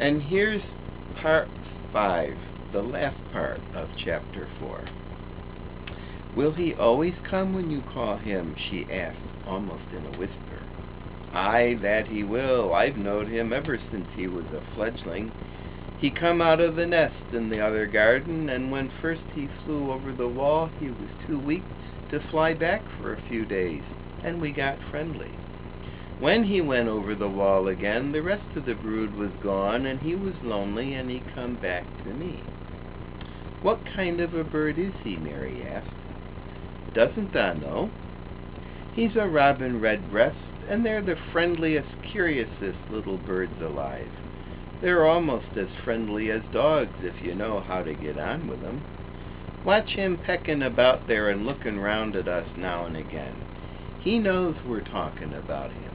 And here's part 5, the last part of chapter 4. "Will he always come when you call him?" she asked, almost in a whisper. "Aye, that he will. I've knowed him ever since he was a fledgling. He come out of the nest in the other garden, and when first he flew over the wall, he was too weak to fly back for a few days, and we got friendly. When he went over the wall again, the rest of the brood was gone, and he was lonely, and he come back to me." "What kind of a bird is he?" Mary asked. "Doesn't thou know? He's a robin redbreast, and they're the friendliest, curiousest little birds alive. They're almost as friendly as dogs if you know how to get on with 'em. Watch him pecking about there and looking round at us now and again. He knows we're talking about him."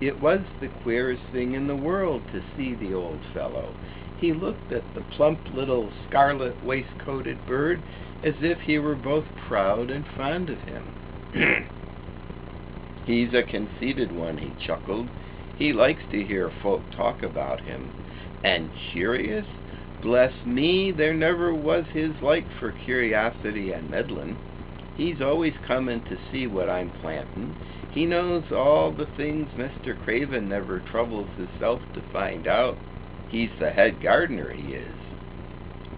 It was the queerest thing in the world to see the old fellow. He looked at the plump little scarlet waistcoated bird as if he were both proud and fond of him. "He's a conceited one," he chuckled. "He likes to hear folk talk about him. And curious? Bless me, there never was his like for curiosity and meddlin'. He's always comin' to see what I'm plantin'. He knows all the things Mr. Craven never troubles hisself to find out. He's the head gardener, he is."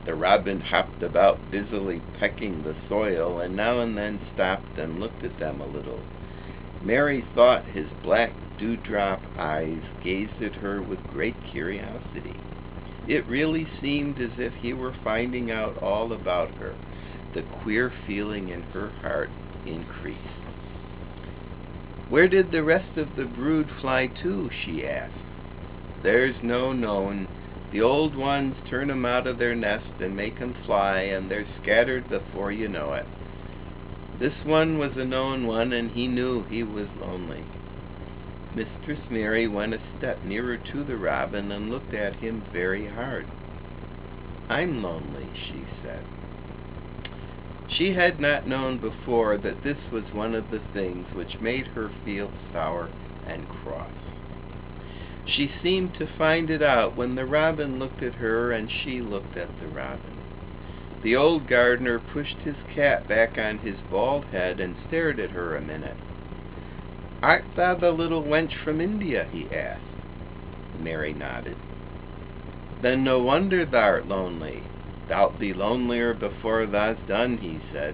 The robin hopped about busily pecking the soil, and now and then stopped and looked at them a little. Mary thought his black dewdrop eyes gazed at her with great curiosity. It really seemed as if he were finding out all about her. The queer feeling in her heart increased. "Where did the rest of the brood fly to?" she asked. "There's no knowin'. The old ones turn 'em out of their nest and make 'em fly, and they're scattered before you know it. This one was a known one, and he knew he was lonely." Mistress Mary went a step nearer to the robin and looked at him very hard. "I'm lonely," she said. She had not known before that this was one of the things which made her feel sour and cross. She seemed to find it out when the robin looked at her and she looked at the robin. The old gardener pushed his cap back on his bald head and stared at her a minute. "Art thou the little wench from India?" he asked. Mary nodded. "Then no wonder thou'rt lonely. Thou'lt be lonelier before thou's done," he said.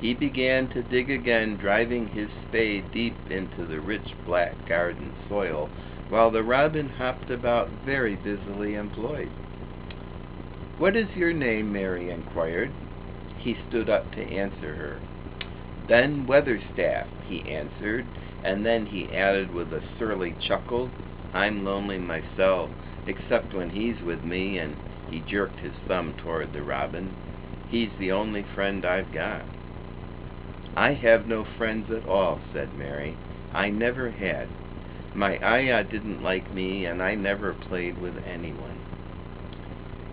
He began to dig again, driving his spade deep into the rich black garden soil, while the robin hopped about very busily employed. "What is your name?" Mary inquired. He stood up to answer her. "Ben Weatherstaff," he answered, and then he added with a surly chuckle, "I'm lonely myself, except when he's with me," and he jerked his thumb toward the robin. "He's the only friend I've got." "I have no friends at all," said Mary. "I never had. My ayah didn't like me, and I never played with anyone."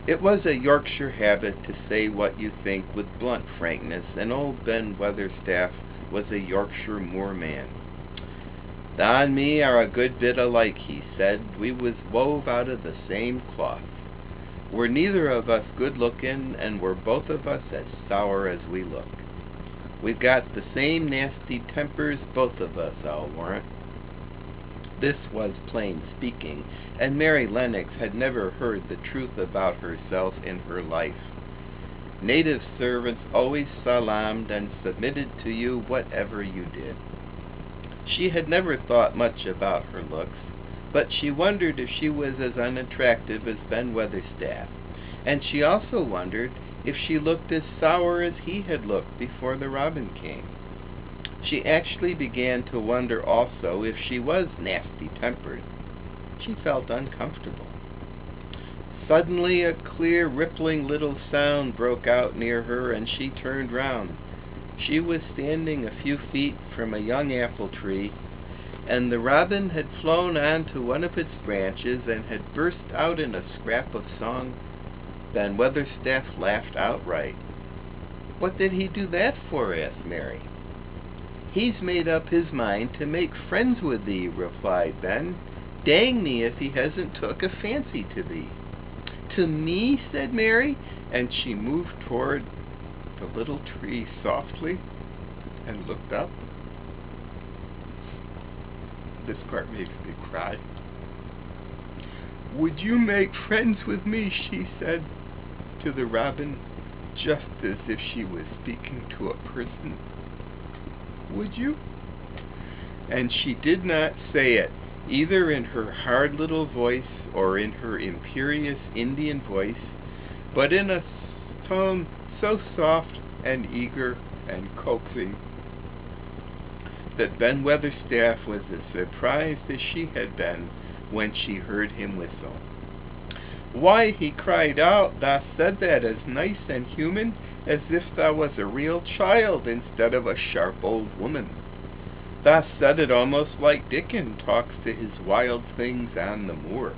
It was a Yorkshire habit to say what you think with blunt frankness, and old Ben Weatherstaff was a Yorkshire moorman. "Thou and me are a good bit alike," he said. "We was wove out of the same cloth. We're neither of us good-lookin', and we're both of us as sour as we look. We've got the same nasty tempers, both of us, I'll warrant." This was plain speaking, and Mary Lennox had never heard the truth about herself in her life. Native servants always salaamed and submitted to you whatever you did. She had never thought much about her looks, but she wondered if she was as unattractive as Ben Weatherstaff, and she also wondered if she looked as sour as he had looked before the robin came. She actually began to wonder also if she was nasty-tempered. She felt uncomfortable. Suddenly a clear, rippling little sound broke out near her, and she turned round. She was standing a few feet from a young apple tree, and the robin had flown on to one of its branches and had burst out in a scrap of song. Ben Weatherstaff laughed outright. "What did he do that for?" asked Mary. "He's made up his mind to make friends with thee," replied Ben. Dang me if he hasn't took a fancy to thee. To me? Said Mary, and she moved toward the little tree softly and looked up. This part makes me cry. Would you make friends with me, she said to the robin, just as if she was speaking to a person. Would you? And she did not say it, either in her hard little voice or in her imperious Indian voice, but in a tone so soft and eager and coaxing that Ben Weatherstaff was as surprised as she had been when she heard him whistle. Why, he cried out, thou said that as nice and human as if thou was a real child instead of a sharp old woman. Thou said it almost like Dickon talks to his wild things on the moor.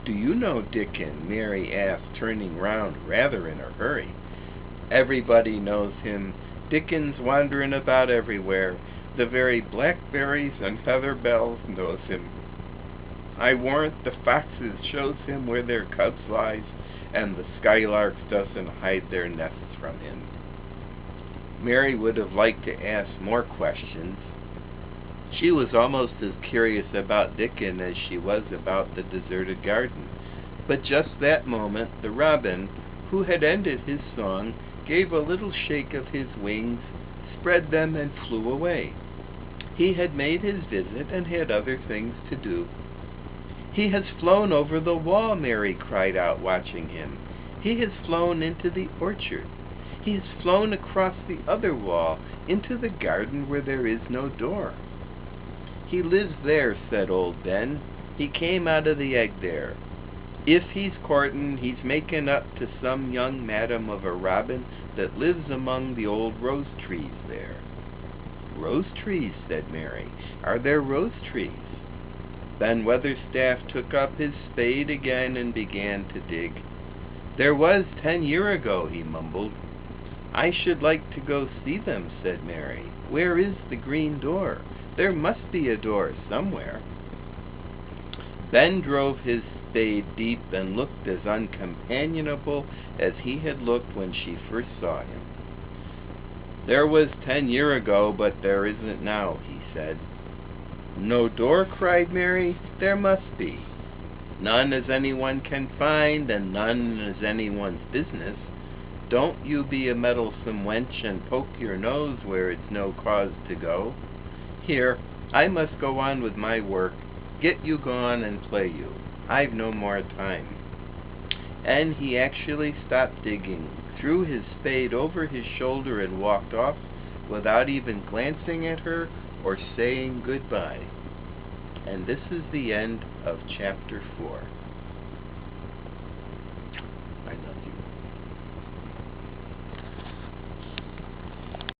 Do you know Dickon? Mary asked, turning round rather in a hurry. Everybody knows him. Dickon's wandering about everywhere. The very blackberries and feather bells knows him. I warrant the foxes shows him where their cubs lies, and the skylarks doesn't hide their nests from him. Mary would have liked to ask more questions. She was almost as curious about Dickon as she was about the deserted garden. But just that moment, the robin, who had ended his song, gave a little shake of his wings, spread them, and flew away. He had made his visit and had other things to do. He has flown over the wall, Mary cried out, watching him. He has flown into the orchard. He has flown across the other wall, into the garden where there is no door. He lives there, said old Ben. He came out of the egg there. If he's courtin', he's making up to some young madam of a robin that lives among the old rose trees there. Rose trees, said Mary. Are there rose trees? Ben Weatherstaff took up his spade again and began to dig. There was 10 years ago, he mumbled. I should like to go see them, said Mary. Where is the green door? There must be a door somewhere. Ben drove his spade deep and looked as uncompanionable as he had looked when she first saw him. There was 10 years ago, but there isn't now, he said. No door, cried Mary. There must be. None as anyone can find, and none as anyone's business. Don't you be a meddlesome wench and poke your nose where it's no cause to go. Here, I must go on with my work. Get you gone and play you. I've no more time. And he actually stopped digging, threw his spade over his shoulder and walked off without even glancing at her or saying goodbye. And this is the end of chapter 4.